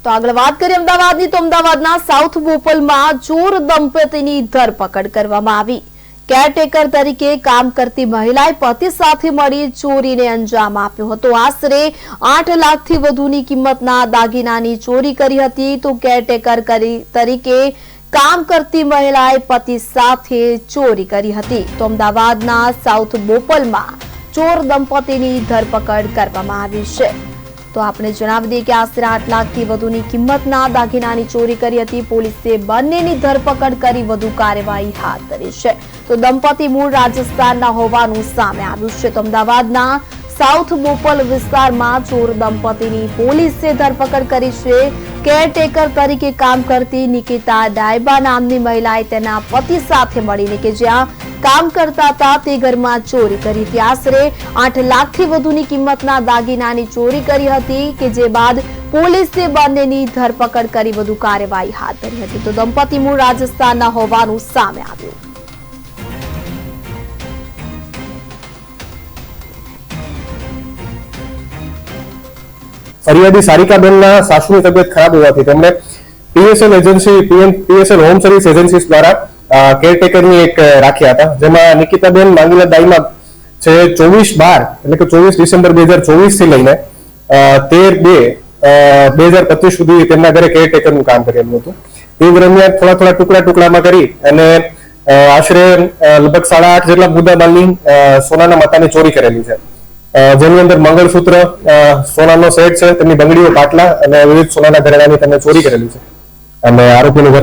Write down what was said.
તો આગળ વાત કરીએ અમદાવાદની તો અમદાવાદના સાઉથ બોપલમાં ચોર દંપતીની ધરપકડ કરવામાં આવી। કેરટેકર તરીકે કામ કરતી મહિલાએ પતિ સાથે મળી ચોરીને અંજામ આપ્યો હતો। આશરે 8 લાખથી વધુની કિંમતના દાગીનાની ચોરી કરી હતી। તો કેરટેકર તરીકે કામ કરતી મહિલાએ પતિ સાથે ચોરી કરી હતી। તો અમદાવાદના સાઉથ બોપલમાં ચોર દંપતીની ધરપકડ કરવામાં આવી છે। તો આપણે જણાવી દઈએ કે આશરે 8 લાખથી વધુની કિંમતના દાગીનાની ચોરી કરી હતી। પોલીસે બંનેની ધરપકડ કરી વધુ કાર્યવાહી હાથ ધરી છે। તો દંપતી મૂળ રાજસ્થાનના હોવાનું સામે આવ્યું છે। તો અમદાવાદના સાઉથ બોપલ વિસ્તારમાં ચોર દંપતીની પોલીસે ધરપકડ કરી છે। કેરટેકર તરીકે કામ કરતી નિકિતા ડાયબા નામની મહિલાએ તેના પતિ સાથે મળીને કે જ્યાં કામ કરતા હતા તે ઘરમાં ચોરી કરી હતી। આશરે 8 લાખથી વધુની કિંમતના દાગીનાની ચોરી કરી હતી કે જે બાદ પોલીસે બંનેની ધરપકડ કરી વધુ કાર્યવાહી હાથ ધરી હતી। તો દંપતી મૂળ રાજસ્થાનના હોવાનું સામે આવ્યું। ફરિયાદી સારિકાબેનના સાસુની તબિયત ખરાબ હોવાથી તેમણે PSL agency PSL home service agencies દ્વારા કેરટેકરની એક રાખ્યા હતા, જેમાં નિકિતાબેન માંગીલા દાઈમાં છે 24/12 એટલે કે 24 ડિસેમ્બર 2024 થી લઈને 13/2/2025 સુધી તેમના ઘરે કેરટેકરનું કામ કરેલું હતું। તે દરમિયાન થોડા ટુકડામાં કરી અને આશરે લગભગ 8.5 જેટલા મુદ્દા માલની સોનાના મતાની ચોરી કરેલી છે, જેની અંદર મંગળસૂત્ર, સોનાનો સેટ છે, તેમની બંગડીઓ, પાટલા અને વિવિધ સોનાના ઘરેણાની તેમણે ચોરી કરેલી છે અને આરોપીનું ઘર